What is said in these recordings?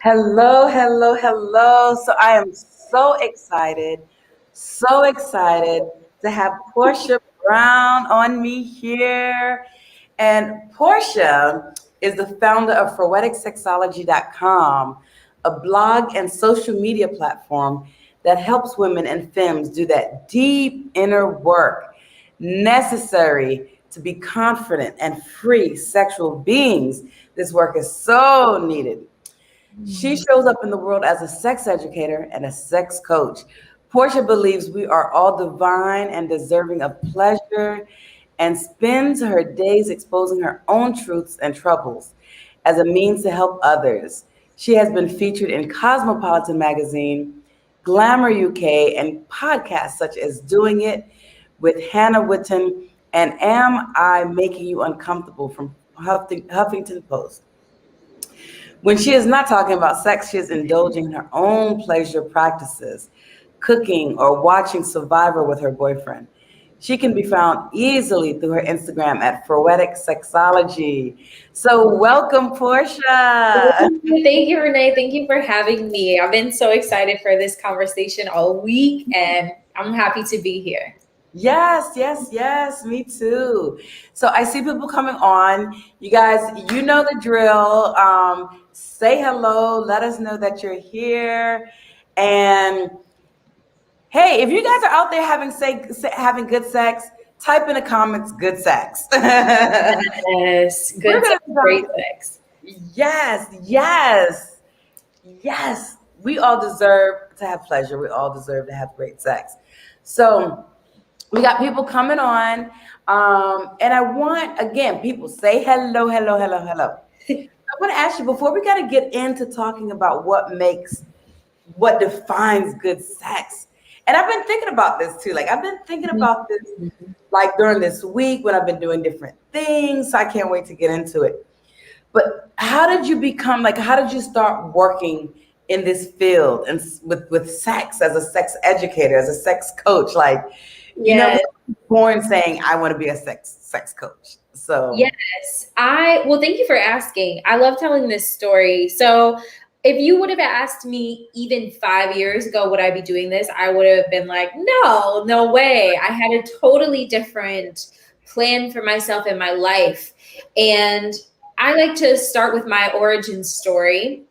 Hello, hello, hello. So I am so excited to have Portia Brown on me here. And Portia is the founder of PhoreticSexology.com, a blog and social media platform that helps women and femmes do that deep inner work necessary to be confident and free sexual beings. This work is so needed. She shows up in the world as a sex educator and a sex coach. Portia believes we are all divine and deserving of pleasure and spends her days exposing her own truths and troubles as a means to help others. She has been featured in Cosmopolitan Magazine, Glamour UK, and podcasts such as Doing It with Hannah Witton and Am I Making You Uncomfortable from Huffington Post. When she is not talking about sex, she is indulging in her own pleasure practices, cooking or watching Survivor with her boyfriend. She can be found easily through her Instagram at Poetic Sexology. So welcome, Portia. Thank you, Renee. Thank you for having me. I've been so excited for this conversation all week, and I'm happy to be here. Yes, yes, yes, me too. So I see people coming on. You guys, you know the drill. Say hello, let us know that you're here. And hey, if you guys are out there having good sex, type in the comments good sex. Yes, good sex, great sex. Yes, yes, yes. We all deserve to have pleasure. We all deserve to have great sex. So we got people coming on. And I want, again, people say hello, hello, hello, hello. I want to ask you before we got to get into talking about what defines good sex. And I've been thinking about this too. Like I've been thinking about this like during this week when I've been doing different things. So I can't wait to get into it. But how did you start working in this field and with sex as a sex educator, as a sex coach? Like, you know, born saying I want to be a sex coach. So yes, well, thank you for asking. I love telling this story. So if you would have asked me even 5 years ago, would I be doing this? I would have been like, no way. I had a totally different plan for myself in my life. And I like to start with my origin story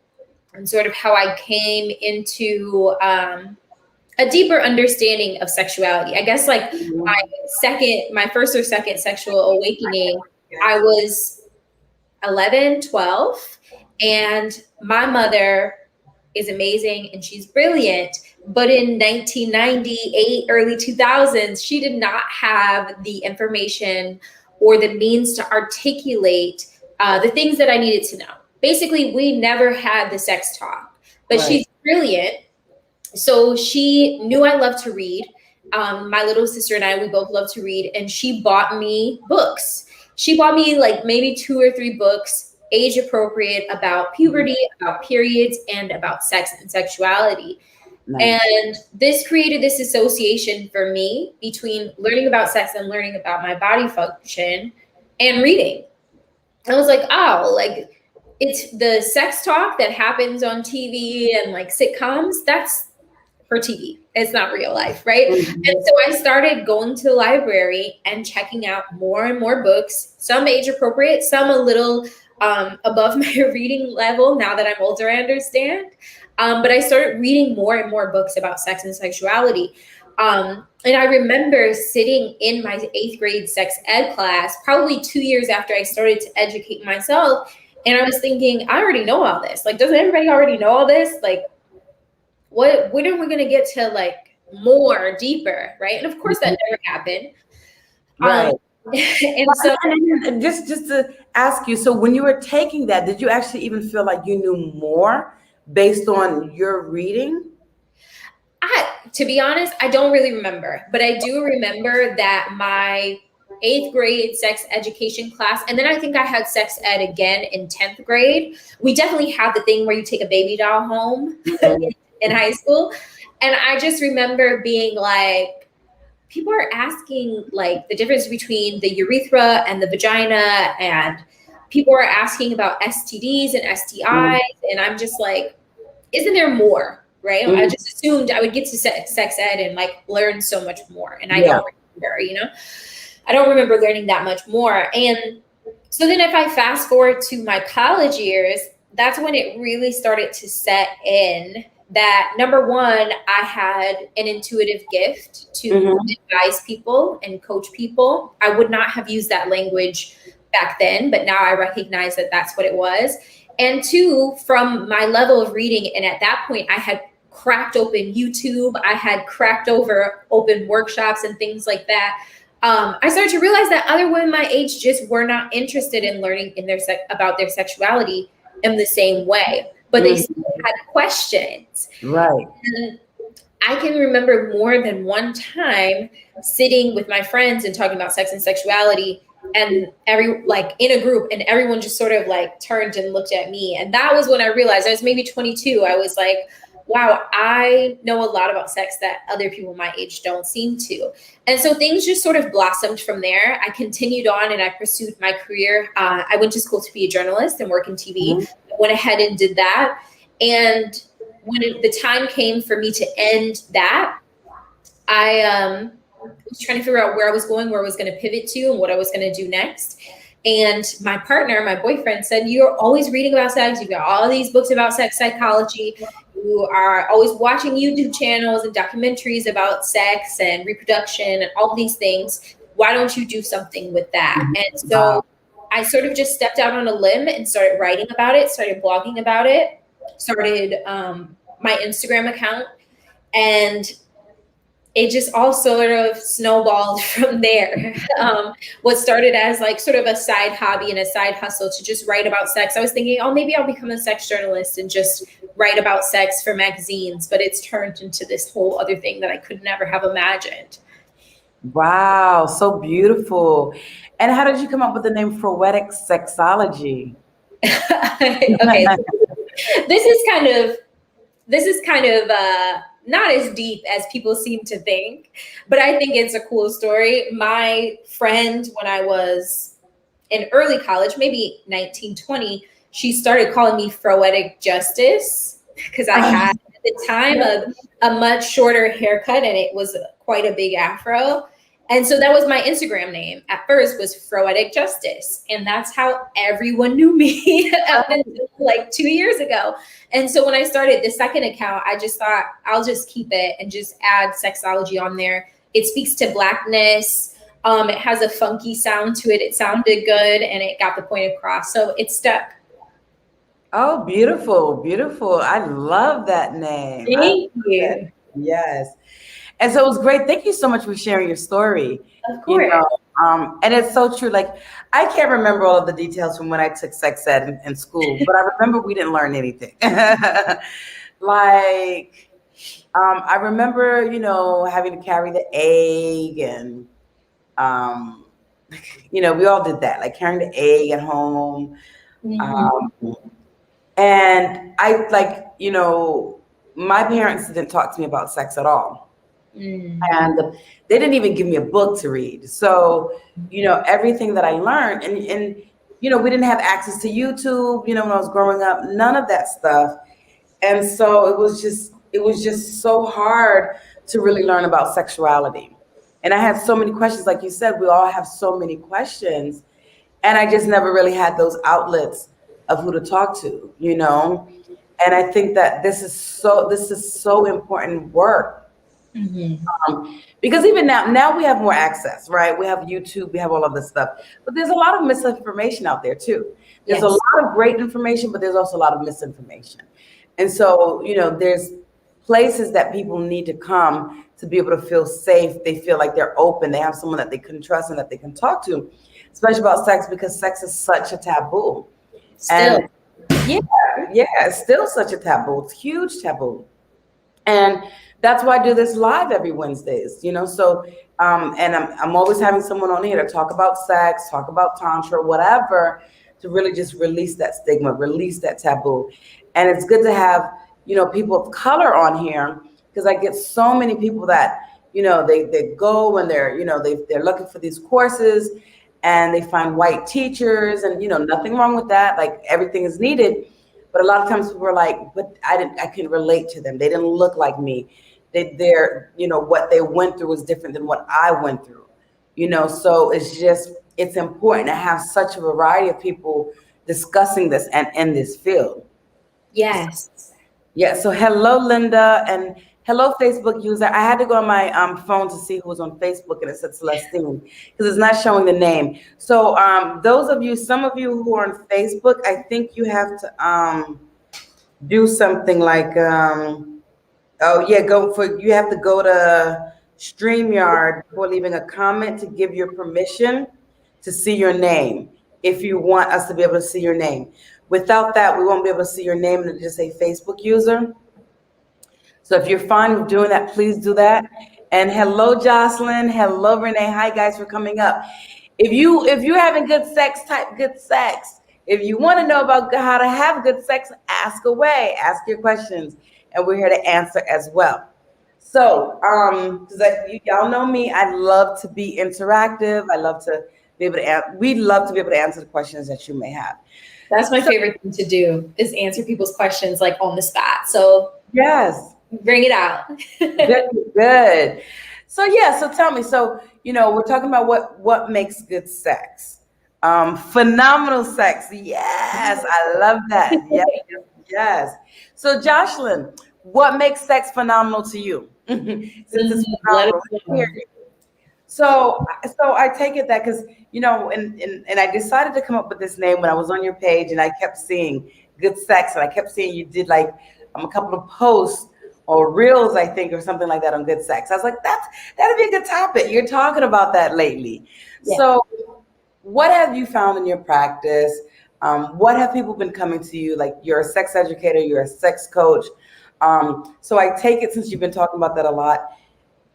and sort of how I came into a deeper understanding of sexuality. I guess like my first or second sexual awakening, I was 11, 12. And my mother is amazing and she's brilliant. But in 1998, early 2000s, she did not have the information or the means to articulate the things that I needed to know. Basically, we never had the sex talk, but she's brilliant. So she knew I loved to read. My little sister and I, we both love to read. And she bought me books. She bought me like maybe 2 or 3 books, age appropriate, about puberty, about periods, and about sex and sexuality. Nice. And this created this association for me between learning about sex and learning about my body function and reading. I was like, oh, like it's the sex talk that happens on TV and like sitcoms. That's for TV. It's not real life, right? Mm-hmm. And so I started going to the library and checking out more and more books, some age appropriate, some a little above my reading level. Now that I'm older, I understand. But I started reading more and more books about sex and sexuality. And I remember sitting in my 8th grade sex ed class, probably 2 years after I started to educate myself. And I was thinking, I already know all this. Like, doesn't everybody already know all this? Like, when are we going to get to like more deeper, right? And of course that never happened. Right. And so just to ask you, so when you were taking that, did you actually even feel like you knew more based on your reading? To be honest, I don't really remember, but I do remember that my 8th grade sex education class, and then I think I had sex ed again in 10th grade. We definitely had the thing where you take a baby doll home in high school. And I just remember being like, people are asking like the difference between the urethra and the vagina, and people are asking about STDs and STIs. And I'm just like, isn't there more, right? I Mhm. just assumed I would get to sex ed and like learn so much more. And I Yeah. don't remember, you know, I don't remember learning that much more. And so then if I fast forward to my college years, that's when it really started to set in that, number one, I had an intuitive gift to Mhm. advise people and coach people. I would not have used that language back then, but now I recognize that that's what it was. And two, from my level of reading, and at that point I had cracked open YouTube, I had cracked open workshops and things like that. I started to realize that other women my age just were not interested in learning about their sexuality in the same way, but they still had questions. Right. And I can remember more than one time sitting with my friends and talking about sex and sexuality, and like in a group, and everyone just sort of like turned and looked at me. And that was when I realized, I was maybe 22. I was like, wow, I know a lot about sex that other people my age don't seem to. And so things just sort of blossomed from there. I continued on and I pursued my career. I went to school to be a journalist and work in TV. Mhm. I went ahead and did that. And when the time came for me to end that, I was trying to figure out where I was going, where I was going to pivot to, and what I was going to do next. And my partner, my boyfriend, said, "You're always reading about sex. You've got all these books about sex psychology. You are always watching YouTube channels and documentaries about sex and reproduction and all these things. Why don't you do something with that?" And so I sort of just stepped out on a limb and started writing about it, started blogging about it, started my Instagram account, and it just all sort of snowballed from there. What started as like sort of a side hobby and a side hustle to just write about sex. I was thinking, oh, maybe I'll become a sex journalist and just write about sex for magazines, but it's turned into this whole other thing that I could never have imagined. Wow, so beautiful. And how did you come up with the name Poetic Sexology? Okay, this is kind of not as deep as people seem to think, but I think it's a cool story. My friend, when I was in early college, maybe 19, 20, she started calling me Froetic Justice because I had at the time a much shorter haircut and it was quite a big afro. And so that was my Instagram name at first, was Froetic Justice. And that's how everyone knew me up until like 2 years ago. And so when I started the second account, I just thought I'll just keep it and just add sexology on there. It speaks to Blackness. It has a funky sound to it. It sounded good and it got the point across. So it stuck. Oh, beautiful, beautiful. I love that name. Thank you. Yes. And so it was great. Thank you so much for sharing your story. Of course. And it's so true. Like, I can't remember all of the details from when I took sex ed in school, but I remember we didn't learn anything. Like, I remember, having to carry the egg and, we all did that, like carrying the egg at home. Mm-hmm. And I my parents didn't talk to me about sex at all. And they didn't even give me a book to read. So, everything that I learned and we didn't have access to YouTube, when I was growing up, none of that stuff. And so it was just so hard to really learn about sexuality. And I had so many questions. Like you said, we all have so many questions. And I just never really had those outlets of who to talk to, And I think that this is so important work. Because even now we have more access, right? We have YouTube, we have all of this stuff, but there's a lot of misinformation out there too. There's a lot of great information, but there's also a lot of misinformation. And so, there's places that people need to come to be able to feel safe. They feel like they're open. They have someone that they can trust and that they can talk to, especially about sex, because sex is such a taboo. Still. And it's still such a taboo. It's a huge taboo. And that's why I do this live every Wednesdays, So, and I'm always having someone on here to talk about sex, talk about Tantra, whatever, to really just release that stigma, release that taboo. And it's good to have, people of color on here, because I get so many people that, they go and they're looking for these courses and they find white teachers and, nothing wrong with that. Like, everything is needed. But a lot of times people are like, but I can relate to them. They didn't look like me. They're, what they went through was different than what I went through, so it's important to have such a variety of people discussing this and in this field. Yes. Yeah. So hello, Linda, and hello, Facebook user. I had to go on my phone to see who was on Facebook, and it said Celestine because it's not showing the name. So some of you who are on Facebook, I think you have to do something like you have to go to StreamYard before leaving a comment to give your permission to see your name if you want us to be able to see your name. Without that, we won't be able to see your name and it'll just say Facebook user. So if you're fine with doing that, please do that. And hello, Jocelyn. Hello, Renee. Hi, guys, for coming up. If you're having good sex, type good sex. If you want to know about how to have good sex, ask away. Ask your questions, and we're here to answer as well. So, y'all know me, I love to be interactive. I love to be able to. We'd love to be able to answer the questions that you may have. That's my favorite thing to do, is answer people's questions like on the spot. So yes, bring it out. good. So tell me. So we're talking about what makes good sex. Phenomenal sex. Yes, I love that. Yes. So Jocelyn, what makes sex phenomenal to you? Since it's phenomenal. So I take it that because and I decided to come up with this name when I was on your page, and I kept seeing good sex, and I kept seeing you did like a couple of posts or reels, I think, or something like that on good sex. I was like, that'd be a good topic. You're talking about that lately. Yeah. So what have you found in your practice? What have people been coming to you? Like, you're a sex educator, you're a sex coach. So I take it, since you've been talking about that a lot,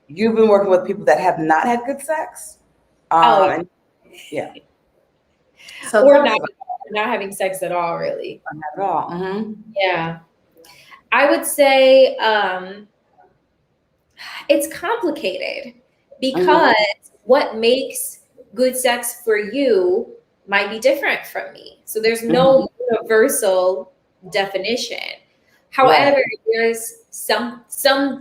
you've been working with people that have not had good sex. Yeah. So we're not having sex at all, really. Not at all. Mm-hmm. Yeah. I would say it's complicated because what makes good sex for you might be different from me. So there's no universal definition. However, there's some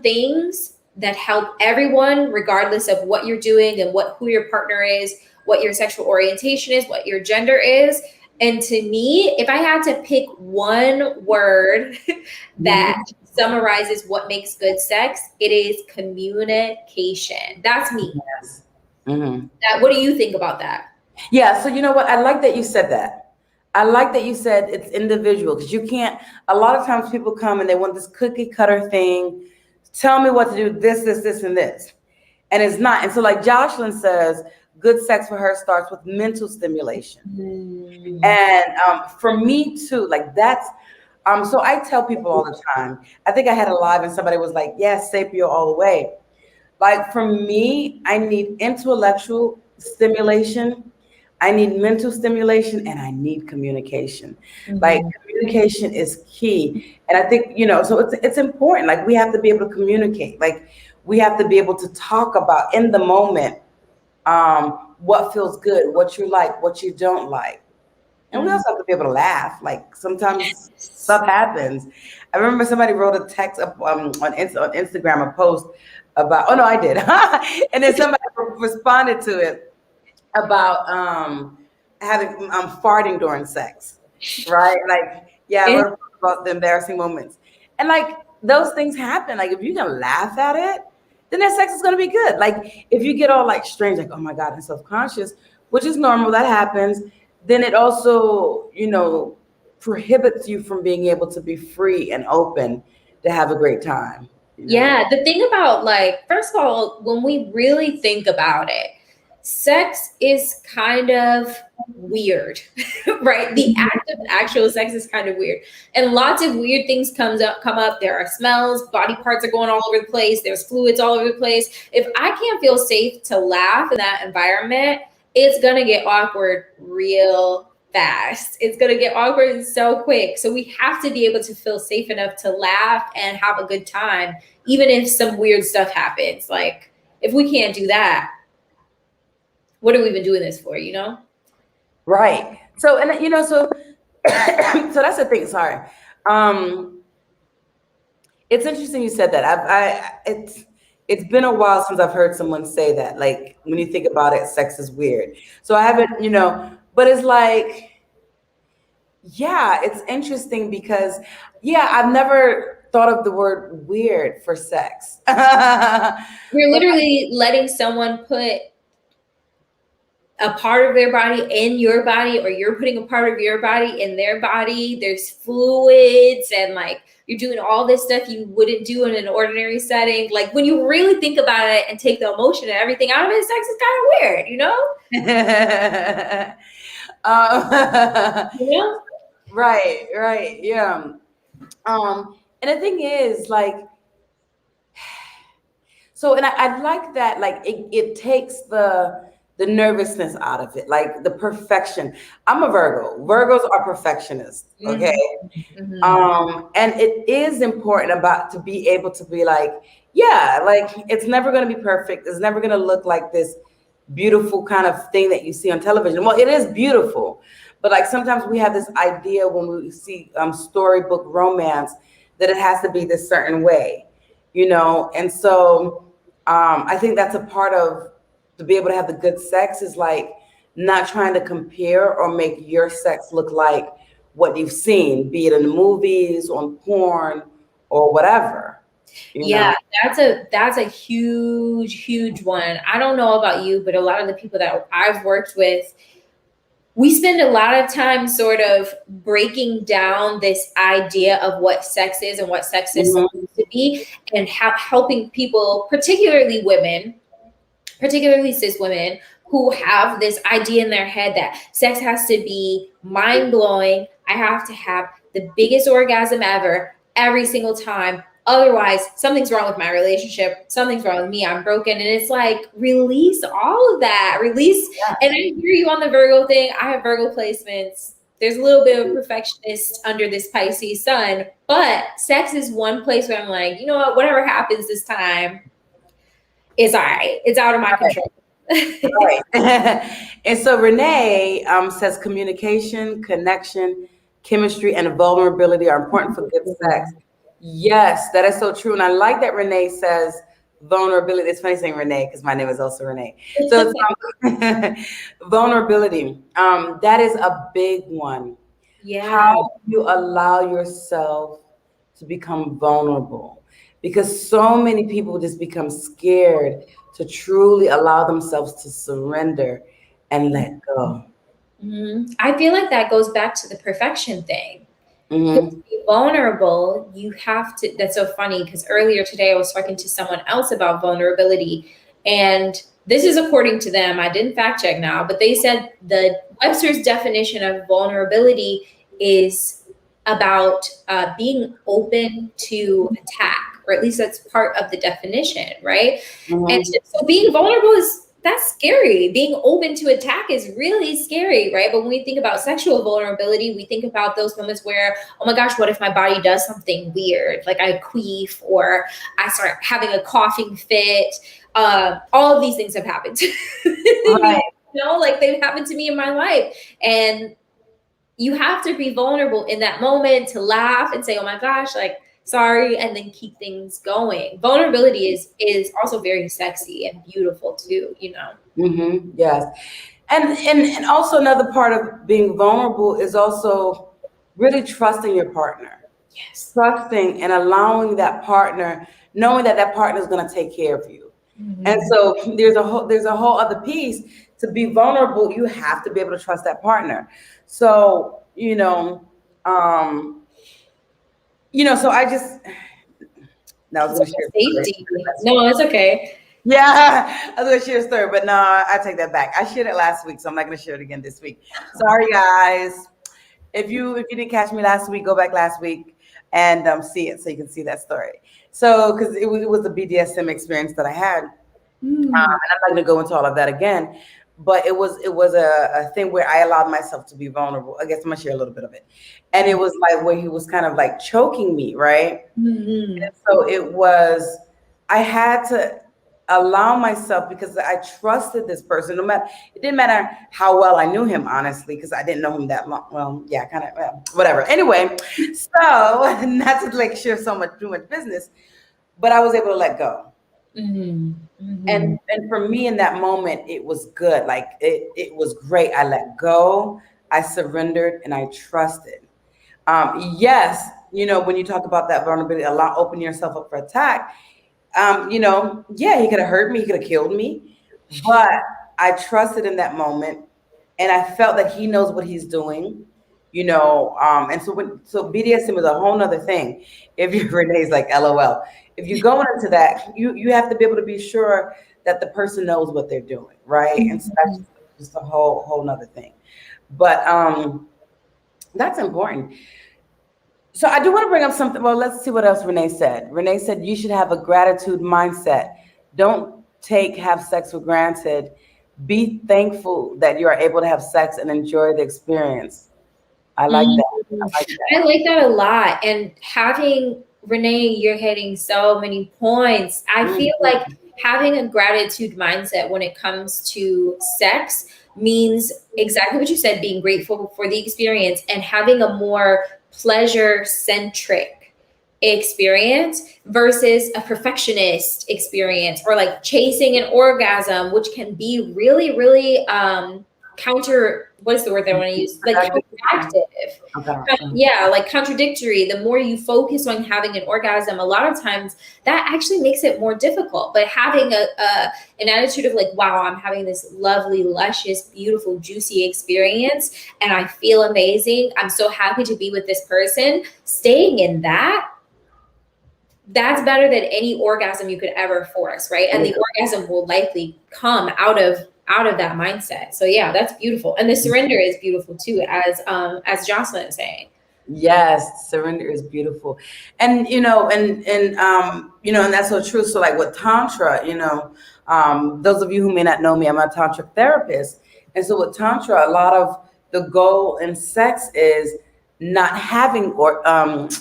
things that help everyone, regardless of what you're doing and who your partner is, what your sexual orientation is, what your gender is. And to me, if I had to pick one word that summarizes what makes good sex, it is communication. That's me. Yes. Mm-hmm. What do you think about that? Yeah. So you know what? I like that you said that. I like that you said it's individual, because you can't, a lot of times people come and they want this cookie cutter thing. Tell me what to do, this, and this. And it's not. And so like Jocelyn says, good sex for her starts with mental stimulation. And for me too, like that's, so I tell people all the time, I think I had a live and somebody was like, yes, sapio all the way. Like for me, I need intellectual stimulation, I need mental stimulation, and I need communication. Like communication is key. And I think, so it's important. Like we have to be able to communicate. Like we have to be able to talk about in the moment, what feels good, what you like, what you don't like. And we also have to be able to laugh. Like sometimes stuff happens. I remember somebody wrote a text up on Instagram, a post about, oh no, I did. And then somebody responded to it about having farting during sex, right? Like, I wrote about the embarrassing moments. And like those things happen. Like if you can laugh at it, then that sex is gonna be good. Like if you get all like strange, like, oh my God, I'm self-conscious, which is normal, that happens, then it also, prohibits you from being able to be free and open to have a great time. Yeah, the thing about, like, first of all, when we really think about it, sex is kind of weird, right? The act of actual sex is kind of weird. And lots of weird things come up. There are smells, body parts are going all over the place. There's fluids all over the place. If I can't feel safe to laugh in that environment, it's going to get awkward real fast. It's going to get awkward so quick. So we have to be able to feel safe enough to laugh and have a good time, even if some weird stuff happens. Like if we can't do that, what are we even doing this for, Right. So, and so, so that's the thing. Sorry. It's interesting you said that. It's been a while since I've heard someone say that. Like when you think about it, sex is weird. So I haven't, but it's like, yeah, it's interesting because, yeah, I've never thought of the word weird for sex. You're literally letting someone put a part of their body in your body, or you're putting a part of your body in their body. There's fluids and like you're doing all this stuff you wouldn't do in an ordinary setting. Like when you really think about it and take the emotion and everything out of it, sex is kind of weird, you know? You know? Right, yeah. And the thing is, like, so, and I like that, like, it takes the nervousness out of it, like the perfection. I'm a Virgo. Virgos are perfectionists, okay? And it is important to be able to be like, yeah, like it's never going to be perfect. It's never going to look like this beautiful kind of thing that you see on television. Well, it is beautiful, but like sometimes we have this idea when we see storybook romance that it has to be this certain way, and so I think that's a part of to be able to have the good sex is like not trying to compare or make your sex look like what you've seen, be it in the movies, on porn, or whatever. Yeah, that's a huge one. I don't know about you, but a lot of the people that I've worked with, we spend a lot of time sort of breaking down this idea of what sex is and what sex is supposed to be, and helping people, particularly women, particularly cis women, who have this idea in their head that sex has to be mind-blowing. I have to have the biggest orgasm ever every single time. Otherwise, something's wrong with my relationship. Something's wrong with me. I'm broken. And it's like, release all of that. Release. Yeah. And I hear you on the Virgo thing. I have Virgo placements. There's a little bit of perfectionist under this Pisces sun. But sex is one place where I'm like, you know what? Whatever happens this time is all right. It's out of my control. Right. And so Renee says communication, connection, chemistry, and vulnerability are important for good sex. Yes, that is so true. And I like that Renee says vulnerability. It's funny saying Renee because my name is also Renee. So vulnerability, that is a big one. Yeah. How you allow yourself to become vulnerable, because so many people just become scared to truly allow themselves to surrender and let go. I feel like that goes back to the perfection thing. To be vulnerable, you have to. That's so funny because earlier today I was talking to someone else about vulnerability, and this is according to them. I didn't fact check now, but they said the Webster's definition of vulnerability is about being open to attack, or at least that's part of the definition, right? And so being vulnerable that's scary. Being open to attack is really scary, right? But when we think about sexual vulnerability, we think about those moments where, oh my gosh, what if my body does something weird? Like I queef or I start having a coughing fit. All of these things have happened. Right. Like they've happened to me in my life. And you have to be vulnerable in that moment to laugh and say, oh my gosh, like, sorry, and then keep things going. Vulnerability is also very sexy and beautiful too, Yes. And also another part of being vulnerable is also really trusting your partner. Yes. Trusting and allowing that partner, knowing that partner is going to take care of you. And so there's a whole other piece. To be vulnerable, you have to be able to trust that partner. So, so I just, I was going to share safety. No, it's okay. Yeah, I was going to share a story, but no, I take that back. I shared it last week, so I'm not going to share it again this week. Sorry, guys. If you didn't catch me last week, go back last week and see it so you can see that story. So, because it was a BDSM experience that I had, and I'm not going to go into all of that again. But it was a thing where I allowed myself to be vulnerable. I guess I'm gonna share a little bit of it. And it was like where he was kind of like choking me, right? And so I had to, allow myself, because I trusted this person. No matter, it didn't matter how well I knew him, honestly, because I didn't know him that long. Well, yeah, kind of, well, whatever. Anyway, so not to like share so much too much business, but I was able to let go. Mm-hmm. Mm-hmm. And for me in that moment, it was good. Like it was great. I let go, I surrendered, and I trusted. Yes, when you talk about that vulnerability, allow open yourself up for attack. Yeah, he could have hurt me, he could have killed me, but I trusted in that moment, and I felt that he knows what he's doing. And so BDSM is a whole nother thing. If you're Renee's like LOL, if you're going into that, you have to be able to be sure that the person knows what they're doing, right? And so that's just a whole nother thing. But that's important. So I do want to bring up something. Well, let's see what else Renee said. Renee said you should have a gratitude mindset. Don't have sex for granted. Be thankful that you are able to have sex and enjoy the experience. I like that. I like I that. like that a lot. And having Renee, you're hitting so many points. I feel like having a gratitude mindset when it comes to sex means exactly what you said, being grateful for the experience and having a more pleasure centric experience versus a perfectionist experience, or like chasing an orgasm, which can be really, really counter, what is the word that I want to use? Like counteractive. Okay. Yeah, like contradictory. The more you focus on having an orgasm, a lot of times that actually makes it more difficult. But having an attitude of like, wow, I'm having this lovely, luscious, beautiful, juicy experience and I feel amazing. I'm so happy to be with this person. Staying in that's better than any orgasm you could ever force, right? And the orgasm will likely come out of that mindset. So yeah, that's beautiful. And the surrender is beautiful too, as Jocelyn is saying. Yes, surrender is beautiful. And and that's so true. So like with Tantra, those of you who may not know me, I'm a Tantric therapist. And so with Tantra, a lot of the goal in sex is not having goals.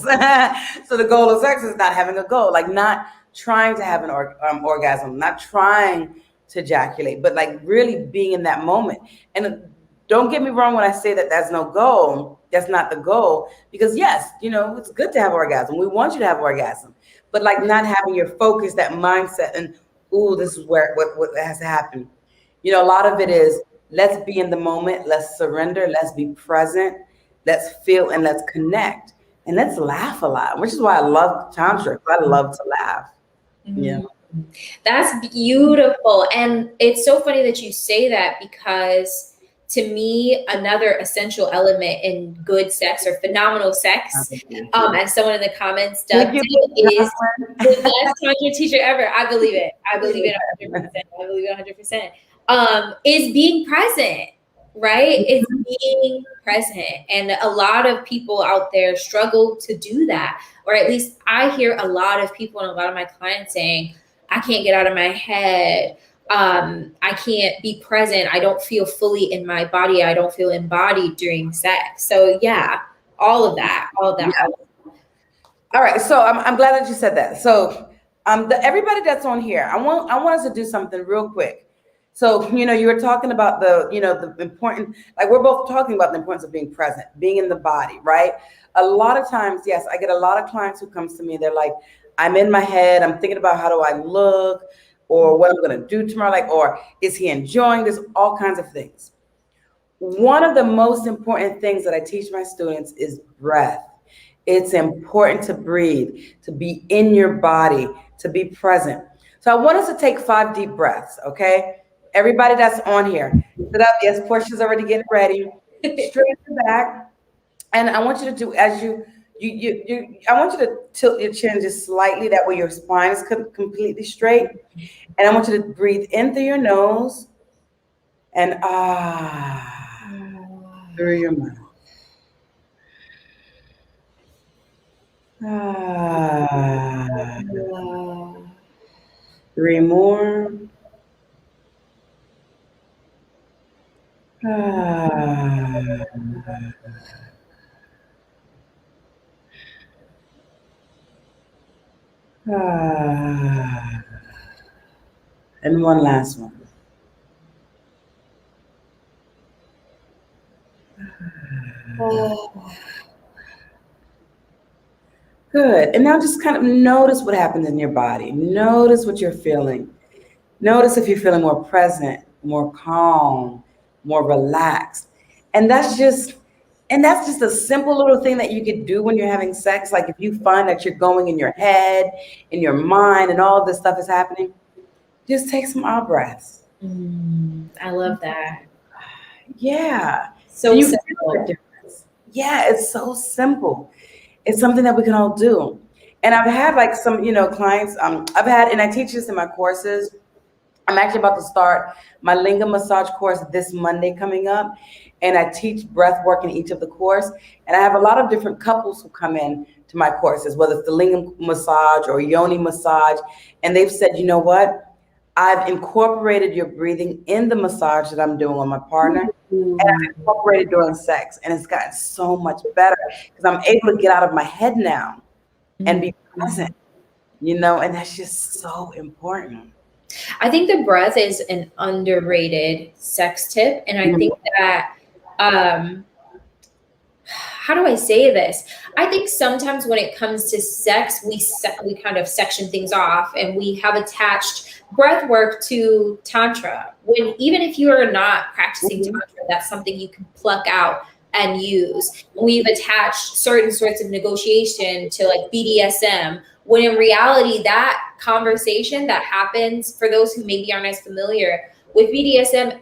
So the goal of sex is not having a goal, like not trying to have an orgasm, not trying to ejaculate, but like really being in that moment. And don't get me wrong when I say that that's no goal. That's not the goal. Because yes, it's good to have orgasm. We want you to have orgasm. But like not having your focus, that mindset, and ooh, this is where what has to happen. A lot of it is let's be in the moment, let's surrender, let's be present, let's feel, and let's connect. And let's laugh a lot, which is why I love Tantra. I love to laugh. Yeah. That's beautiful. And it's so funny that you say that, because to me, another essential element in good sex or phenomenal sex, as someone in the comments dubbed it, is the best Tantra teacher ever. I believe it. I believe it 100%. I believe it 100%. Is being present, right? It's being present. And a lot of people out there struggle to do that. Or at least I hear a lot of people and a lot of my clients saying, I can't get out of my head. I can't be present. I don't feel fully in my body. I don't feel embodied during sex. So yeah, all of that. Yeah. All right. So I'm glad that you said that. So everybody that's on here, I want us to do something real quick. So, you were talking about the important, like we're both talking about the importance of being present, being in the body, right? A lot of times, yes, I get a lot of clients who comes to me, they're like, I'm in my head, I'm thinking about how do I look, or what I'm going to do tomorrow, like, or is he enjoying this, all kinds of things. One of the most important things that I teach my students is breath. It's important to breathe, to be in your body, to be present. So I want us to take 5 deep breaths, okay? Everybody that's on here, sit up. Yes, Portia's already getting ready. Straighten your back. And I want you to do as I want you to tilt your chin just slightly. That way your spine is completely straight. And I want you to breathe in through your nose and through your mouth. 3 more. Ah. Ah. And one last one. Good. And now just kind of notice what happens in your body. Notice what you're feeling. Notice if you're feeling more present, more calm, more relaxed. And that's just a simple little thing that you could do when you're having sex. Like if you find that you're going in your head, in your mind, and all of this stuff is happening, just take some out breaths. I love that. Yeah. So You simple. feel the difference. Yeah, it's so simple. It's something that we can all do. And I've had like some, clients, and I teach this in my courses. I'm actually about to start my Lingam massage course this Monday coming up. And I teach breath work in each of the course. And I have a lot of different couples who come in to my courses, whether it's the Lingam massage or Yoni massage. And they've said, you know what? I've incorporated your breathing in the massage that I'm doing on my partner. And I've incorporated during sex. And it's gotten so much better because I'm able to get out of my head now and be present, and that's just so important. I think the breath is an underrated sex tip. And I think that, how do I say this? I think sometimes when it comes to sex, we kind of section things off and we have attached breath work to Tantra. When even if you are not practicing Tantra, that's something you can pluck out and use. We've attached certain sorts of negotiation to like BDSM, when in reality, that conversation that happens, for those who maybe aren't as familiar with BDSM,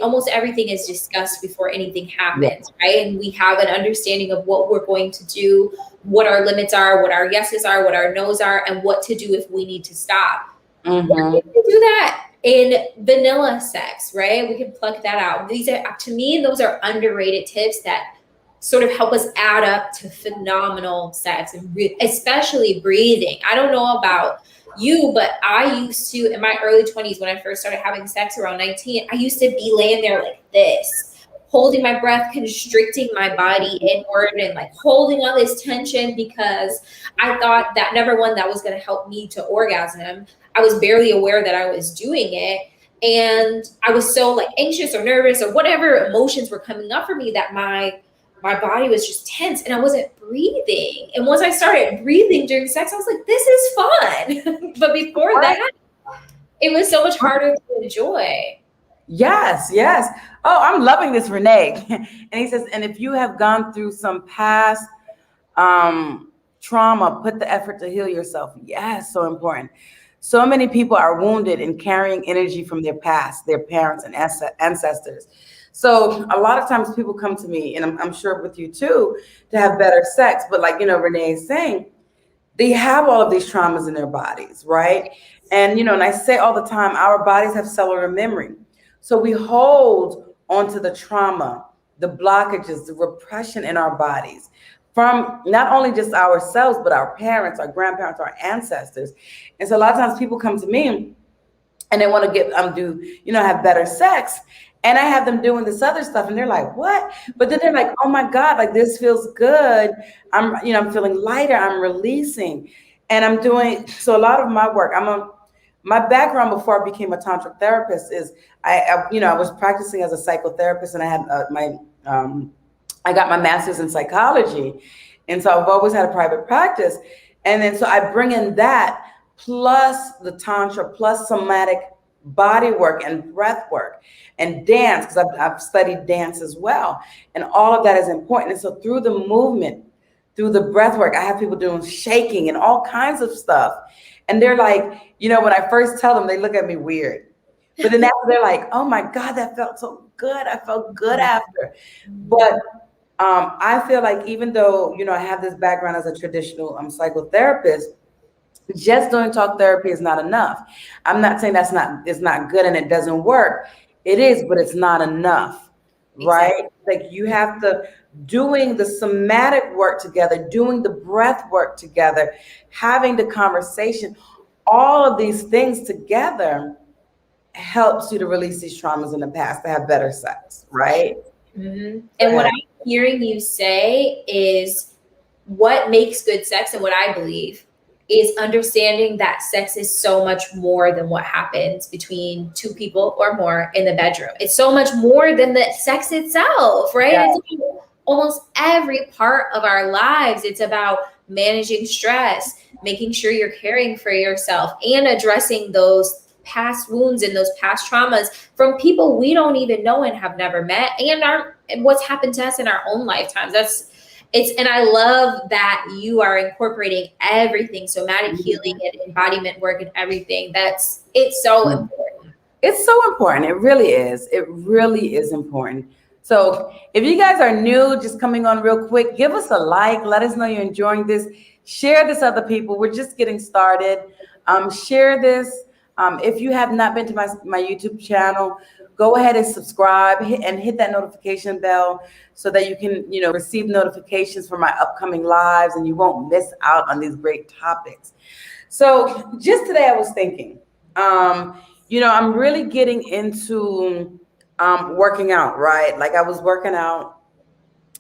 almost everything is discussed before anything happens, right? And we have an understanding of what we're going to do, what our limits are, what our yeses are, what our nos are, and what to do if we need to stop. We can do that in vanilla sex, right? We can pluck that out. These are, to me, those are underrated tips that sort of help us add up to phenomenal sex, and especially breathing. I don't know about you, but I used to, in my early 20s, when I first started having sex around 19, I used to be laying there like this, holding my breath, constricting my body inward and like holding all this tension, because I thought that, number one, that was going to help me to orgasm. I was barely aware that I was doing it. And I was so like anxious or nervous or whatever emotions were coming up for me that my body was just tense and I wasn't breathing. And once I started breathing during sex, I was like, this is fun. But before that, it was so much harder to enjoy. Yes. Oh, I'm loving this, Renee. And he says, and if you have gone through some past trauma, put the effort to heal yourself. Yes, so important. So many people are wounded and carrying energy from their past, their parents and ancestors. So a lot of times people come to me, and I'm sure with you too, to have better sex. But like, Renee is saying, they have all of these traumas in their bodies, right? And, and I say all the time, our bodies have cellular memory. So we hold onto the trauma, the blockages, the repression in our bodies from not only just ourselves, but our parents, our grandparents, our ancestors. And so a lot of times people come to me and they want to get, have better sex. And I have them doing this other stuff and they're like, what? But then they're like, oh my God, like this feels good. I'm feeling lighter. I'm releasing. And I'm doing, so a lot of my work, my background before I became a tantric therapist is I was practicing as a psychotherapist, and I had I got my master's in psychology. And so I've always had a private practice. And then so I bring in that plus the tantra, plus somatic body work and breath work and dance, because I've studied dance as well. And all of that is important. And so through the movement, through the breath work, I have people doing shaking and all kinds of stuff. And they're like, when I first tell them, they look at me weird. But then after, they're like, oh my God, that felt so good. I felt good after. But I feel like even though, I have this background as a traditional psychotherapist, just doing talk therapy is not enough. I'm not saying it's not good and it doesn't work. It is, but it's not enough, right? Like you have to doing the somatic work together, doing the breath work together, having the conversation, all of these things together helps you to release these traumas in the past, to have better sex, right? Mm-hmm. And what I'm hearing you say is what makes good sex, and what I believe is understanding that sex is so much more than what happens between two people or more in the bedroom. It's so much more than the sex itself, right? Yeah. It's about almost every part of our lives. It's about managing stress, making sure you're caring for yourself, and addressing those past wounds and those past traumas from people we don't even know and have never met, and what's happened to us in our own lifetimes. And I love that you are incorporating everything, somatic healing and embodiment work and everything. It's so important. It's so important. It really is. It really is important. So if you guys are new, just coming on real quick, give us a like. Let us know you're enjoying this. Share this with other people. We're just getting started. Share this. If you have not been to my YouTube channel, go ahead and subscribe and hit that notification bell so that you can, receive notifications for my upcoming lives and you won't miss out on these great topics. So just today I was thinking, I'm really getting into working out, right? Like I was working out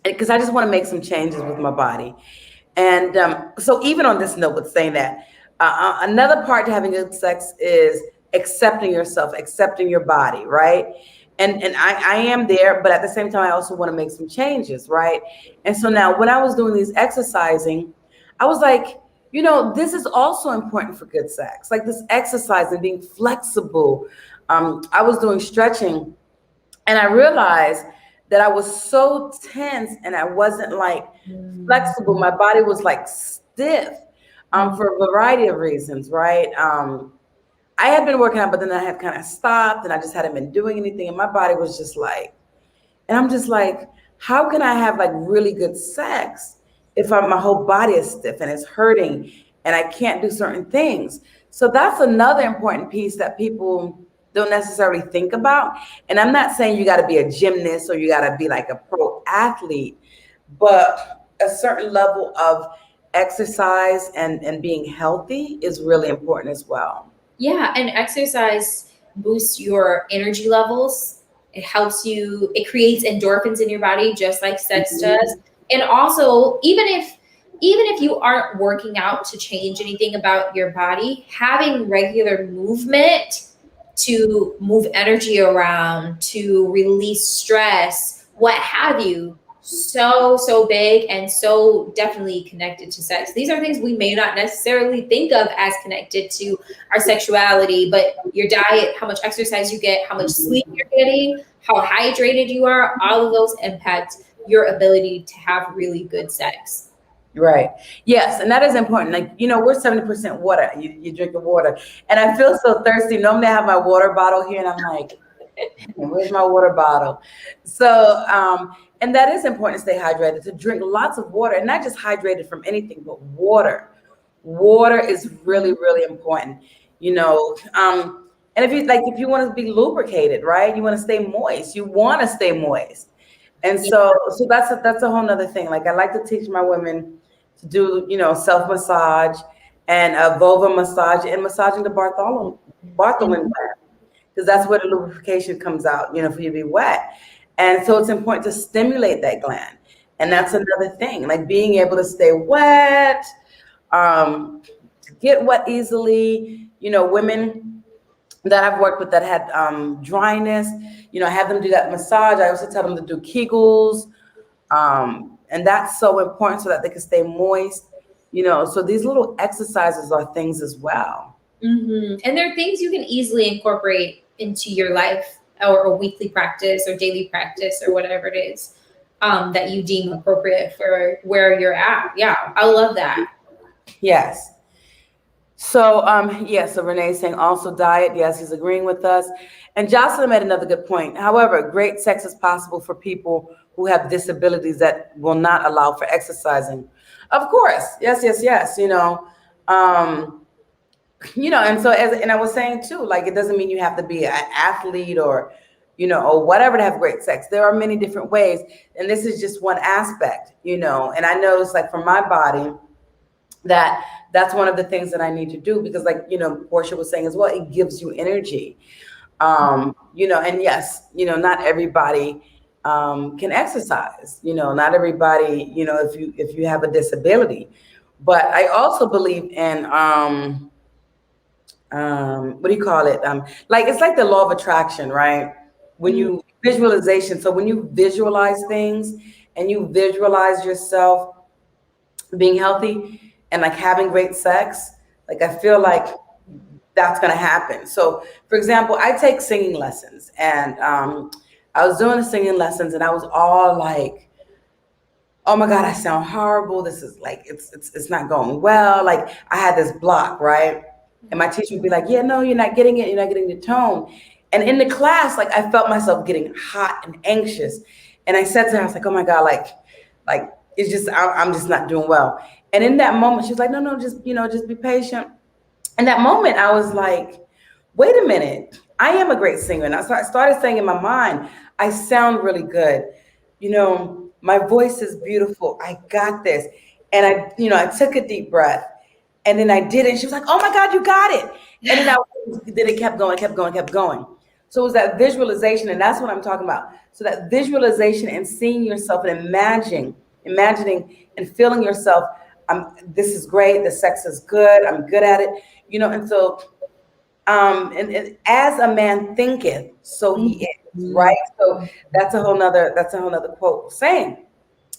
because I just want to make some changes with my body. And so even on this note with saying that, another part to having good sex is accepting yourself, accepting your body, right? And I am there, but at the same time, I also want to make some changes, right? And so now when I was doing these exercising, I was like, this is also important for good sex, like this exercise and being flexible. I was doing stretching and I realized that I was so tense and I wasn't like flexible. My body was like stiff for a variety of reasons, right? I had been working out, but then I had kind of stopped and I just hadn't been doing anything. And my body was just like, and I'm just like, how can I have like really good sex if my whole body is stiff and it's hurting and I can't do certain things? So that's another important piece that people don't necessarily think about. And I'm not saying you got to be a gymnast or you got to be like a pro athlete, but a certain level of exercise and being healthy is really important as well. Yeah, and exercise boosts your energy levels. It creates endorphins in your body just like sex does. And also, even if you aren't working out to change anything about your body, having regular movement to move energy around, to release stress, what have you, so big and so definitely connected to sex. These are things we may not necessarily think of as connected to our sexuality, but your diet, how much exercise you get, how much sleep you're getting, how hydrated you are, all of those impact your ability to have really good sex. Right. Yes. And that is important. Like, we're 70% water. You drink the water. And I feel so thirsty. Normally I have my water bottle here and I'm like, where's my water bottle? So, and that is important to stay hydrated, to drink lots of water and not just hydrated from anything, but water. Water is really, really important, and if you want to be lubricated, right? You want to stay moist. You want to stay moist. And so that's a whole nother thing. Like I like to teach my women to do, self massage and a vulva massage and massaging the Bartholin gland, because that's where the lubrication comes out, for you to be wet. And so it's important to stimulate that gland. And that's another thing, like being able to stay wet, get wet easily. Women that I've worked with that had dryness, I have them do that massage. I also tell them to do Kegels. And that's so important so that they can stay moist, so these little exercises are things as well. Mm-hmm. And there are things you can easily incorporate into your life or a weekly practice or daily practice or whatever it is that you deem appropriate for where you're at. Yeah, I love that. Yes. So, so Renee's saying also diet. Yes, he's agreeing with us. And Jocelyn made another good point. However, great sex is possible for people who have disabilities that will not allow for exercising. Of course. Yes. And so and I was saying too, like, it doesn't mean you have to be an athlete or whatever to have great sex. There are many different ways. And this is just one aspect, and I know it's like for my body, that's one of the things that I need to do because Portia was saying as well, it gives you energy. And yes, not everybody can exercise, not everybody, if you have a disability, But I also believe in what do you call it? Like it's like the law of attraction, right? When Mhm. you visualization, so when you visualize things and you visualize yourself being healthy and like having great sex, like I feel like that's going to happen. So, for example, I take singing lessons, and I was doing the singing lessons, and I was all like, "Oh my God, I sound horrible. This is like it's not going well." Like I had this block, right? And my teacher would be like, "Yeah, no, you're not getting it. You're not getting the tone." And in the class, like I felt myself getting hot and anxious, and I said to her, "I was like, oh my God, like it's just I'm just not doing well." And in that moment, she was like, "No, no, just just be patient." In that moment, I was like, wait a minute, I am a great singer. And I started saying in my mind, I sound really good. My voice is beautiful. I got this. And I took a deep breath and then I did it. And she was like, oh my God, you got it. And then it kept going, kept going, kept going. So it was that visualization. And that's what I'm talking about. So that visualization and seeing yourself and imagining and feeling yourself. This is great. The sex is good. I'm good at it. And so and as a man thinketh, so he is, right? So that's a whole nother quote saying.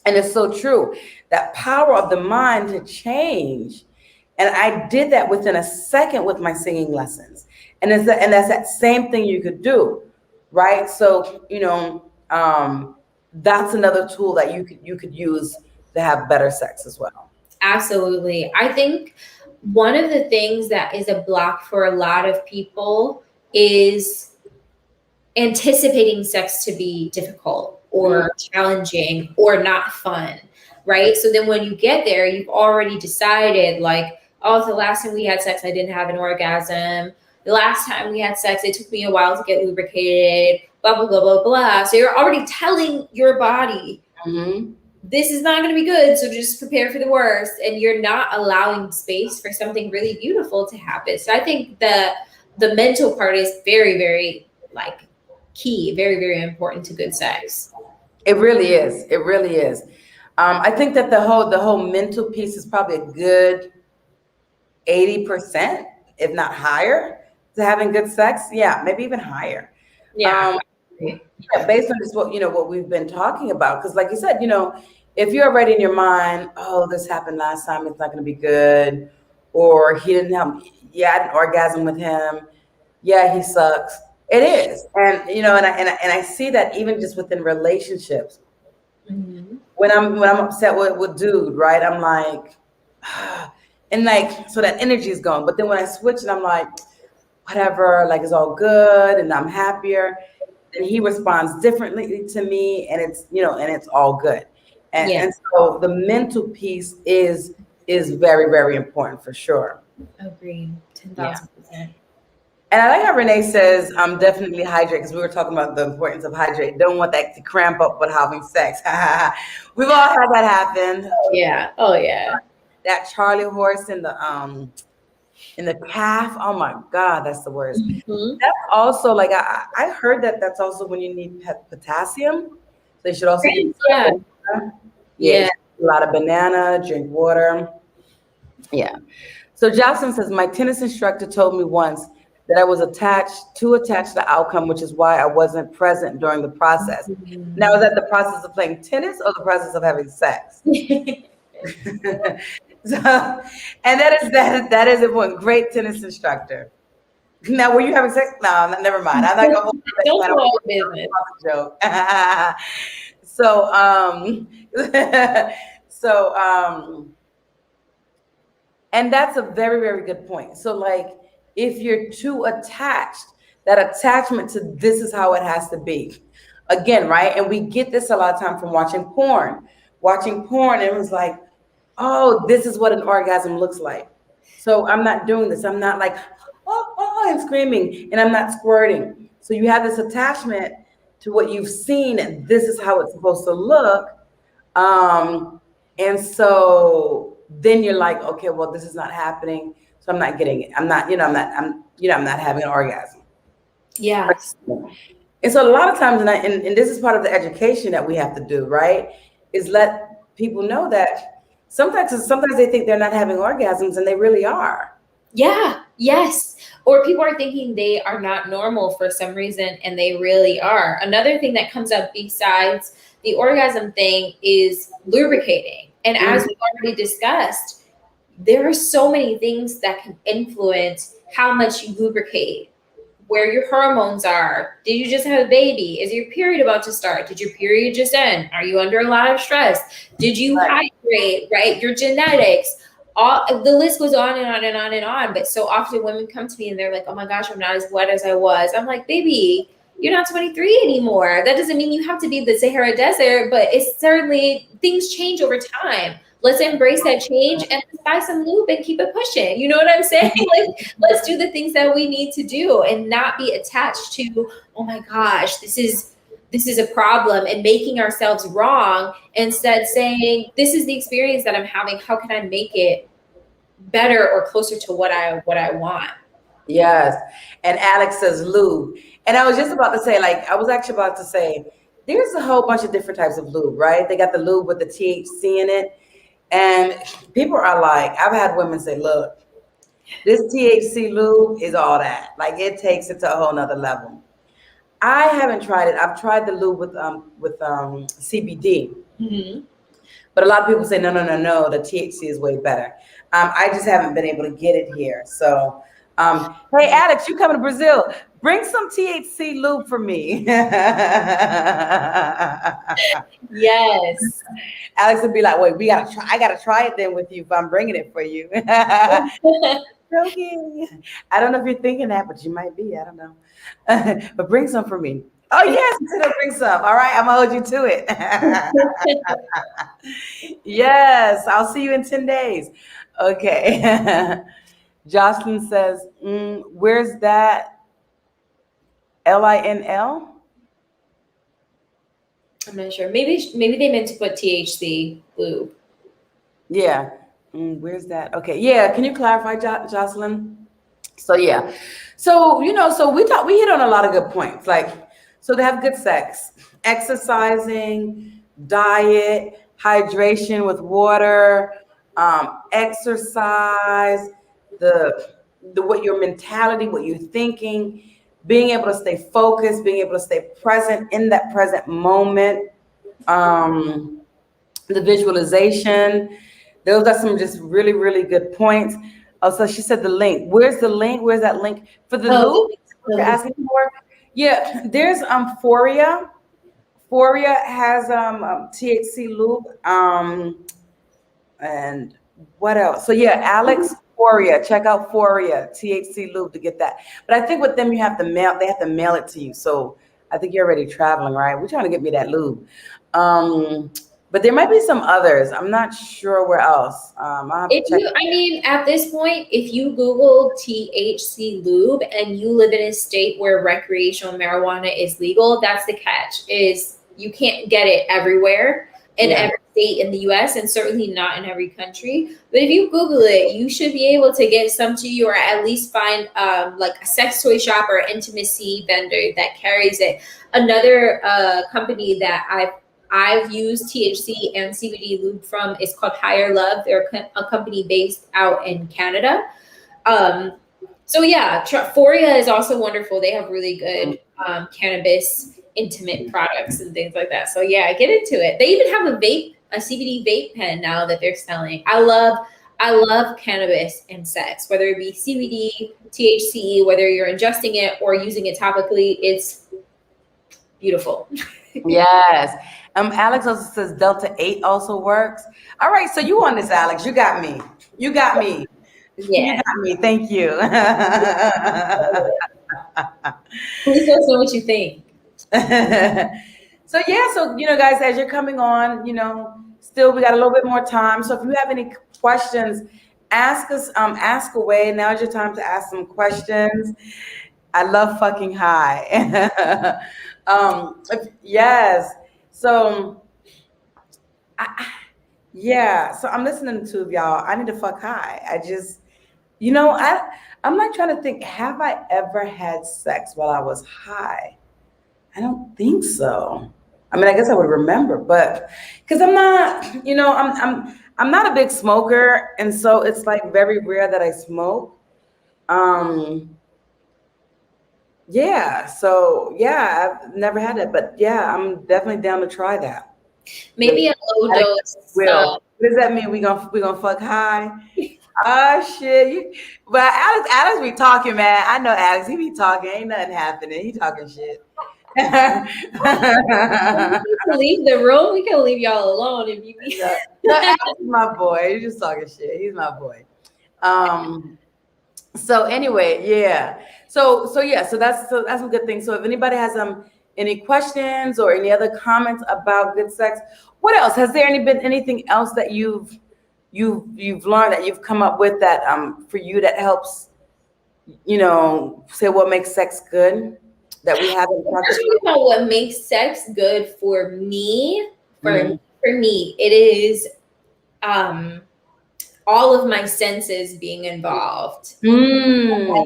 And it's so true. That power of the mind to change. And I did that within a second with my singing lessons. And that's that same thing you could do, right? So, that's another tool that you could use to have better sex as well. Absolutely. I think one of the things that is a block for a lot of people is anticipating sex to be difficult or challenging or not fun, right? So then when you get there, you've already decided, like, oh, the last time we had sex, I didn't have an orgasm. The last time we had sex, it took me a while to get lubricated, blah, blah, blah, blah, blah. So you're already telling your body, Mm-hmm. this is not going to be good, so just prepare for the worst, and you're not allowing space for something really beautiful to happen. So I think the mental part is very, very like key, very, very important to good sex. It really is. It really is. I think that the whole mental piece is probably a good 80%, if not higher, to having good sex. Yeah, maybe even higher. Yeah. Um, yeah, based on this, what we've been talking about. Because, like you said, if you're already in your mind, oh, this happened last time, it's not going to be good, or he didn't have, yeah, I had an orgasm with him, yeah, he sucks. It is, and I see that even just within relationships. Mhm. When I'm upset with dude, right? I'm like, and like, so that energy is gone. But then when I switch and I'm like, whatever, like it's all good and I'm happier, then he responds differently to me, and it's all good. And Yeah. and so the mental piece is very, very important for sure. Agreed. Yeah. 10,000%. And I like how Renee says, definitely hydrate, because we were talking about the importance of hydrate. Don't want that to cramp up with having sex. We've all had that happen. Yeah. Oh yeah. That Charlie horse in the calf. Oh my God, that's the worst. Mhm. That's also like I heard that that's also when you need potassium. So you should also eat Yeah. a lot of banana. Yeah, Yeah. eat a lot of banana, drink water. Yeah. So Jocelyn says, my tennis instructor told me once that I was too attached to the outcome, which is why I wasn't present during the process. Now, is that the process of playing tennis or the process of having sex? So, and that is important. Great tennis instructor. Now, were you having sex? No, never mind. I'm not gonna hold Don't that do all the business. joke. So, so, and that's a very, very good point. So, like, if you're too attached, that attachment to this is how it has to be. Again, right? And we get this a lot of time from watching porn. Watching porn, and it was like, oh, this is what an orgasm looks like. So I'm not doing this. I'm not like, and screaming, and I'm not squirting. So you have this attachment to what you've seen, and this is how it's supposed to look. And so then you're like, okay, well, this is not happening. So I'm not getting it. I'm not having an orgasm. Yes. And so a lot of times, and this is part of the education that we have to do, right? Is let people know that sometimes they think they're not having orgasms and they really are. Yeah, yes. Or people are thinking they are not normal for some reason and they really are. Another thing that comes up besides the orgasm thing is lubricating. And as we've already discussed, there are so many things that can influence how much you lubricate, where your hormones are. Did you just have a baby? Is your period about to start? Did your period just end? Are you under a lot of stress? Did you hydrate, right? Your genetics. All the list goes on and on and on and on. But so often women come to me and they're like, oh my gosh, I'm not as wet as I was. I'm like, baby, you're not 23 anymore. That doesn't mean you have to be the Sahara Desert, but it's certainly things change over time. Let's embrace that change and buy some lube and keep it pushing. You know what I'm saying? Like, let's do the things that we need to do and not be attached to, oh my gosh, this is a problem, and making ourselves wrong. Instead saying, this is the experience that I'm having. How can I make it better or closer to what I want? Yes. And Alex says lube. And I was just about to say, there's a whole bunch of different types of lube, right? They got the lube with the THC in it. And people are like, I've had women say, look, this THC lube is all that. Like, it takes it to a whole nother level. I haven't tried it. I've tried the lube with CBD. Mm-hmm. But a lot of people say, no, the THC is way better. I just haven't been able to get it here. So, hey, Alex, you coming to Brazil? Bring some THC lube for me. Yes. Alex would be like, wait, I gotta try it then with you if I'm bringing it for you. Joking. I don't know if you're thinking that, but you might be. I don't know. But bring some for me. Oh yes, bring some. All right, I'm gonna hold you to it. Yes, I'll see you in 10 days. Okay. Jocelyn says, where's that? LINL? I'm not sure. Maybe they meant to put THC lube. Yeah. Where's that? Okay. Yeah. Can you clarify, Jocelyn? So yeah. So so we hit on a lot of good points. Like, so to have good sex, exercising, diet, hydration with water, exercise, the what your mentality, what you're thinking, being able to stay focused, being able to stay present in that present moment, the visualization. Those are some just really, really good points. Oh, so she said the link. Where's the link? Where's that link for the lube? You're asking for? Yeah, there's Foria. Foria has THC lube. And what else? So yeah, Alex Foria. Check out Foria THC lube to get that. But I think with them they have to mail it to you. So I think you're already traveling, right? We're trying to get me that lube. But there might be some others. I'm not sure where else. At this point, if you Google THC lube and you live in a state where recreational marijuana is legal, that's the catch, is you can't get it everywhere in every state in the US, and certainly not in every country. But if you Google it, you should be able to get some to you, or at least find like a sex toy shop or intimacy vendor that carries it. Another company that I've used THC and CBD lube from is called Higher Love. They're a company based out in Canada. So yeah, Foria is also wonderful. They have really good cannabis intimate products and things like that. So yeah, get into it. They even have a CBD vape pen now that they're selling. I love cannabis and sex, whether it be CBD, THC, whether you're ingesting it or using it topically. It's beautiful. Yes. Alex also says Delta 8 also works. All right, so you on this, Alex. You got me. Yeah. You got me. Thank you. Please let us know what you think. So guys, as you're coming on, still we got a little bit more time. So if you have any questions, ask us, ask away. Now's your time to ask some questions. I love fucking high. Yes. So so I'm listening to y'all. I need to fuck high. I just, I'm not trying to think, have I ever had sex while I was high? I don't think so. I mean, I guess I would remember, but because I'm not, I'm not a big smoker, and so it's like very rare that I smoke. Yeah, so yeah, I've never had it, but yeah, I'm definitely down to try that. Maybe a low I think dose. will. What does that mean? We gonna fuck high? Oh shit! But Alex be talking, man. I know Alex. He be talking. Ain't nothing happening. He talking shit. We can leave the room. We can leave y'all alone if you need. No, Alex is my boy. He's just talking shit. He's my boy. So anyway, yeah. So yeah. So that's some good things. So if anybody has any questions or any other comments about good sex, what else has there been anything else that you've learned that you've come up with that for you that helps say what makes sex good that we haven't talked about what makes sex good for me. Mm-hmm. For me, it is all of my senses being involved. I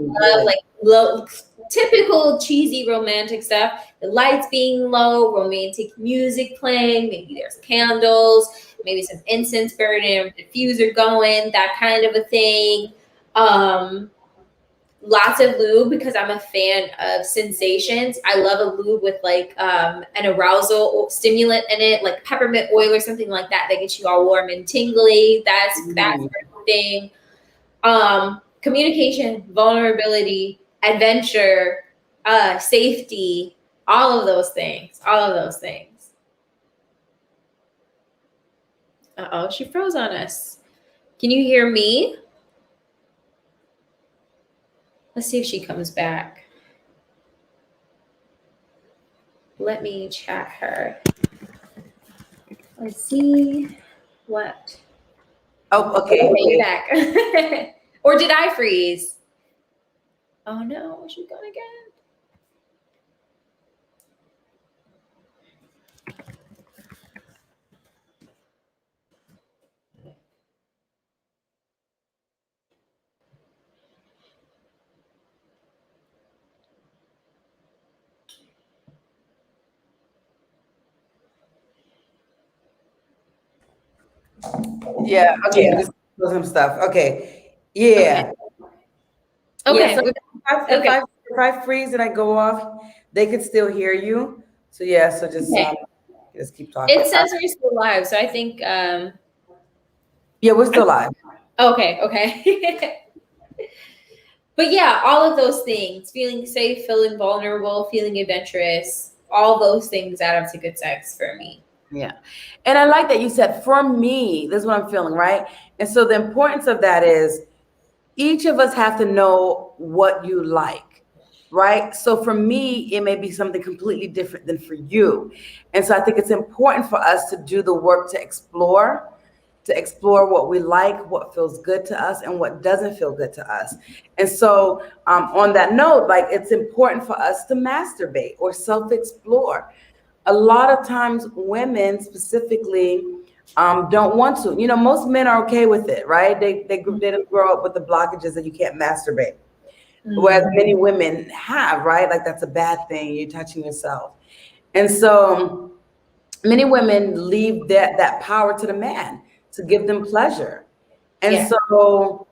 love like typical cheesy romantic stuff. The lights being low, romantic music playing, maybe there's candles, maybe some incense burning, diffuser going, that kind of a thing. Lots of lube because I'm a fan of sensations. I love a lube with like an arousal stimulant in it, like peppermint oil or something like that gets you all warm and tingly. That's the thing. Communication, vulnerability, adventure, safety, all of those things. Uh-oh, she froze on us. Can you hear me? Let's see if she comes back. Let me chat her. Let's see what. Oh, okay. You're back. Or did I freeze? Oh no, she's gone again. Yeah. Okay. Just some stuff. Okay. Yeah. Okay. Yeah, so if I freeze and I go off, they could still hear you. So yeah. So just keep talking. It says we're still live, so I think. Yeah, we're still live. Okay. But yeah, all of those things, feeling safe, feeling vulnerable, feeling adventurous, all those things add up to good sex for me. Yeah. And I like that you said, for me, this is what I'm feeling, right? And so the importance of that is each of us have to know what you like, right? So for me, it may be something completely different than for you. And so I think it's important for us to do the work to explore what we like, what feels good to us, and what doesn't feel good to us. And so on that note, like it's important for us to masturbate or self-explore. A lot of times women specifically don't want to. Most men are okay with it, right? They didn't grow up with the blockages that you can't masturbate. Whereas many women have, right? Like that's a bad thing. You're touching yourself. And so many women leave that power to the man to give them pleasure. And so,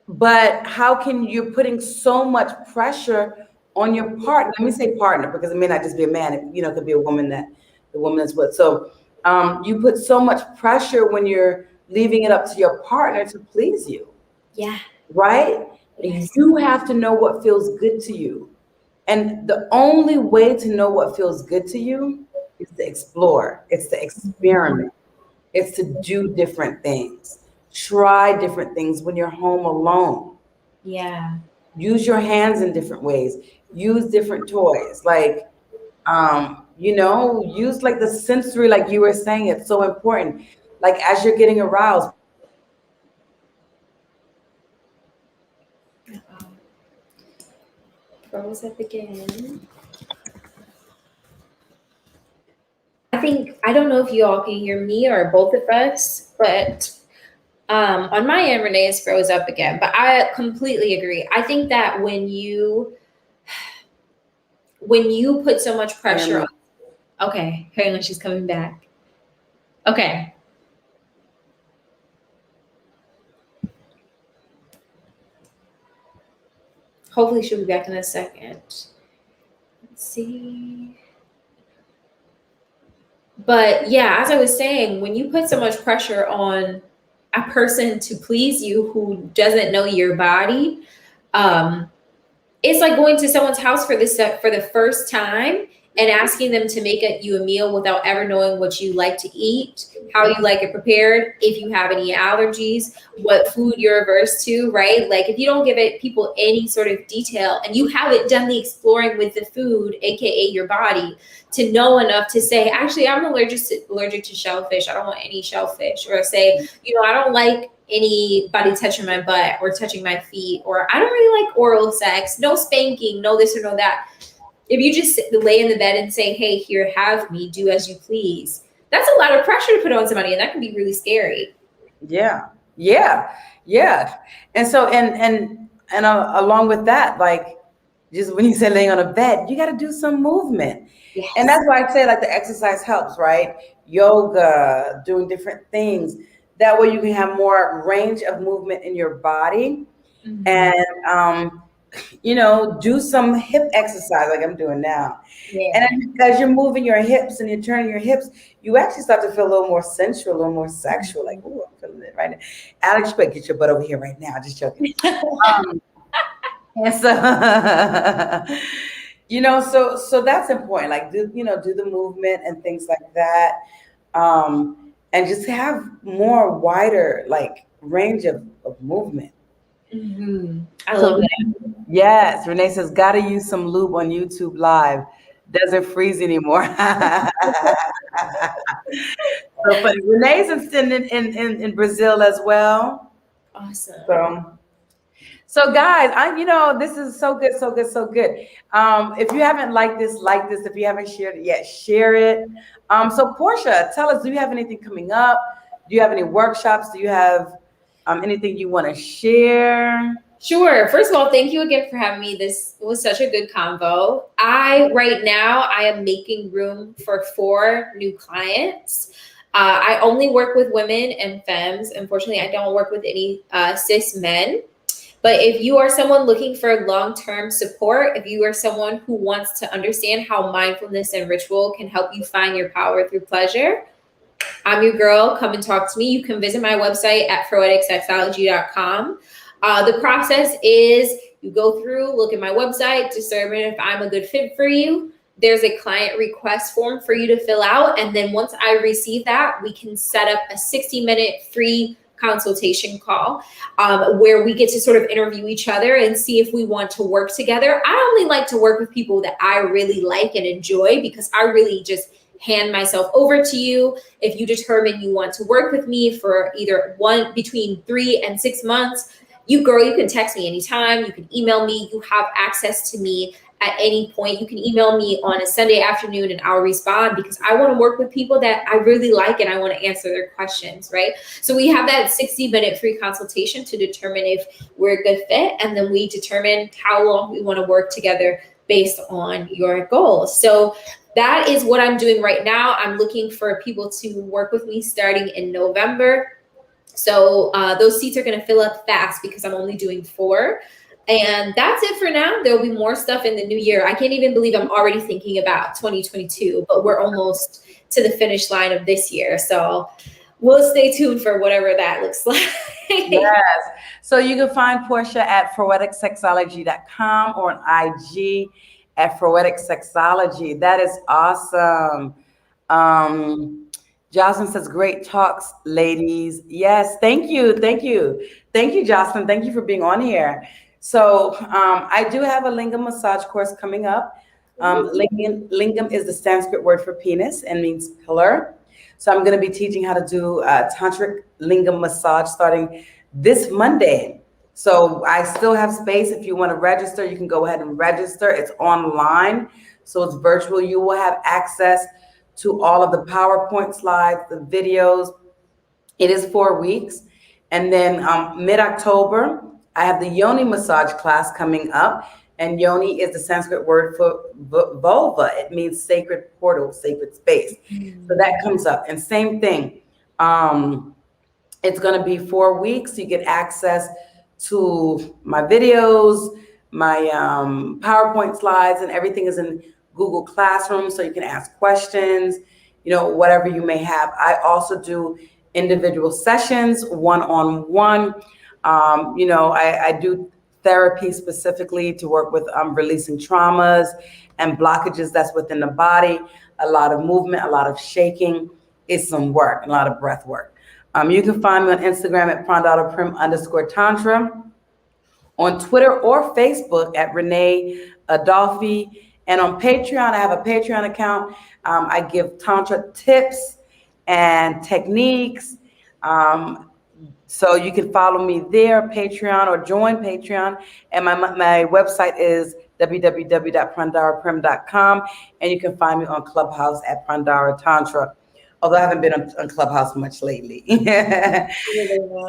but how can you're putting so much pressure on your partner? Let me say partner, because it may not just be a man, it could be a woman the woman is with. So you put so much pressure when you're leaving it up to your partner to please you. Yeah. Right? Yes. You have to know what feels good to you. And the only way to know what feels good to you is to explore. It's to experiment. It's to do different things. Try different things when you're home alone. Yeah. Use your hands in different ways. Use different toys. Like, use like the sensory, like you were saying, it's so important. Like as you're getting aroused. Froze up again. I don't know if you all can hear me or both of us, but on my end, Renee is froze up again. But I completely agree. I think that when you put so much pressure on, okay, hang on, she's coming back. Okay. Hopefully she'll be back in a second. Let's see. But yeah, as I was saying, when you put so much pressure on a person to please you who doesn't know your body, it's like going to someone's house for the first time and asking them to make you a meal without ever knowing what you like to eat, how you like it prepared, if you have any allergies, what food you're averse to, right? Like if you don't give people any sort of detail and you haven't done the exploring with the food, aka your body, to know enough to say, actually, I'm allergic to shellfish. I don't want any shellfish. Or say, I don't like anybody touching my butt or touching my feet, or I don't really like oral sex, no spanking, no this or no that. If you just lay in the bed and say, hey, here, have me, do as you please, that's a lot of pressure to put on somebody, and that can be really scary. Yeah. And so, and along with that, like, just when you say laying on a bed, you got to do some movement. Yes. And that's why I say, like, the exercise helps, right? Yoga, doing different things. That way you can have more range of movement in your body. Mm-hmm. And, do some hip exercise like I'm doing now. Yeah. And as you're moving your hips and you're turning your hips, you actually start to feel a little more sensual, a little more sexual. Like, ooh, I'm feeling it right now. Alex, you better get your butt over here right now. Just joking. And so, so that's important. Like, do the movement and things like that. And just have more wider, like, range of movement. Mm-hmm. I love that. Yes, Renee says, gotta use some lube on YouTube Live. Doesn't freeze anymore. So funny. Renee's in Brazil as well. Awesome. So guys, this is so good. If you haven't liked this, like this. If you haven't shared it yet, share it. So Portia, tell us, do you have anything coming up? Do you have any workshops? Do you have anything you want to share? Sure. First of all, thank you again for having me. This was such a good convo. Right now, I am making room for 4 new clients. I only work with women and femmes. Unfortunately, I don't work with any cis men. But if you are someone looking for long-term support, if you are someone who wants to understand how mindfulness and ritual can help you find your power through pleasure, I'm your girl. Come and talk to me. You can visit my website at poeticsexology.com. The process is you go through, look at my website, determine if I'm a good fit for you. There's a client request form for you to fill out. And then once I receive that, we can set up a 60-minute free consultation call where we get to sort of interview each other and see if we want to work together. I only like to work with people that I really like and enjoy, because I really just hand myself over to you. If you determine you want to work with me for either between 3 and 6 months, you can text me anytime. You can email me. You have access to me at any point. You can email me on a Sunday afternoon and I'll respond, because I want to work with people that I really like and I want to answer their questions, right? So we have that 60-minute free consultation to determine if we're a good fit, and then we determine how long we want to work together based on your goals. So that is what I'm doing right now. I'm looking for people to work with me starting in November. So those seats are going to fill up fast because I'm only doing 4. And that's it for now. There'll be more stuff in the new year. I can't even believe I'm already thinking about 2022, but we're almost to the finish line of this year. So we'll stay tuned for whatever that looks like. Yes. So you can find Portia at poeticsexology.com or on IG at Sexology. That is awesome. Jocelyn says, great talks, ladies. Yes, thank you. Thank you, Jocelyn. Thank you for being on here. So I do have a lingam massage course coming up. Lingam is the Sanskrit word for penis and means pillar. So I'm going to be teaching how to do Tantric lingam massage starting this Monday. So I still have space. If you want to register, you can go ahead and register. It's online, so it's virtual. You will have access to all of the PowerPoint slides, the videos. It is 4 weeks. And then mid-October, I have the yoni massage class coming up. And yoni is the Sanskrit word for vulva. It means sacred portal, sacred space. So that comes up. And same thing. It's going to be 4 weeks. You get access to my videos, PowerPoint slides, and everything is in Google Classroom, so you can ask questions, whatever you may have. I also do individual sessions, one-on-one. I do therapy specifically to work with releasing traumas and blockages that's within the body. A lot of movement, a lot of shaking is some work, a lot of breath work. You can find me on Instagram at Prandhara Prem_Tantra, on Twitter or Facebook at Renee Adolphe, and on Patreon, I have a Patreon account. I give Tantra tips and techniques. So you can follow me there, Patreon, or join Patreon. And my website is www.prandharaprem.com. And you can find me on Clubhouse at Prandhara Tantra, although I haven't been on Clubhouse much lately.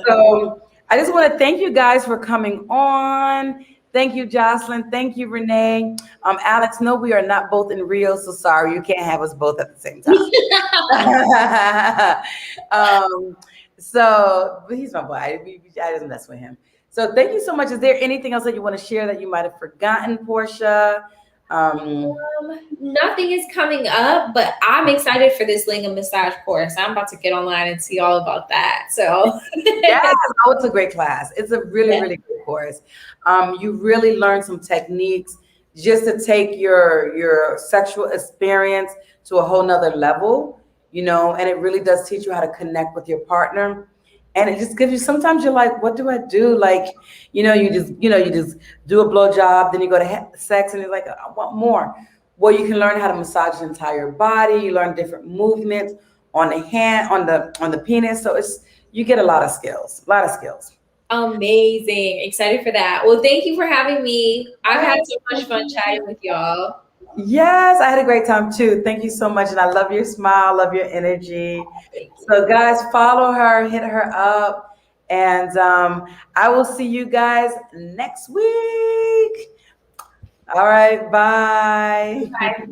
So I just want to thank you guys for coming on. Thank you, Jocelyn. Thank you, Renee. Alex, no, we are not both in Rio, so sorry, you can't have us both at the same time. But he's my boy. I just mess with him. So thank you so much. Is there anything else that you want to share that you might have forgotten, Portia? Nothing is coming up, but I'm excited for this lingam massage course. I'm about to get online and see all about that. So yeah, it's a great class. It's a really, really good course. You really learn some techniques just to take your sexual experience to a whole nother level, and it really does teach you how to connect with your partner. And it just gives you, sometimes you're like, what do I do? Like, you just do a blowjob, then you go to sex and you're like, I want more. Well, you can learn how to massage the entire body. You learn different movements on the hand, on the penis. So you get a lot of skills. Amazing. Excited for that. Well, thank you for having me. I've had so much fun chatting with y'all. Yes, I had a great time too. Thank you so much. And I love your smile, love your energy. So guys, follow her, hit her up. And I will see you guys next week. All right, bye. Bye.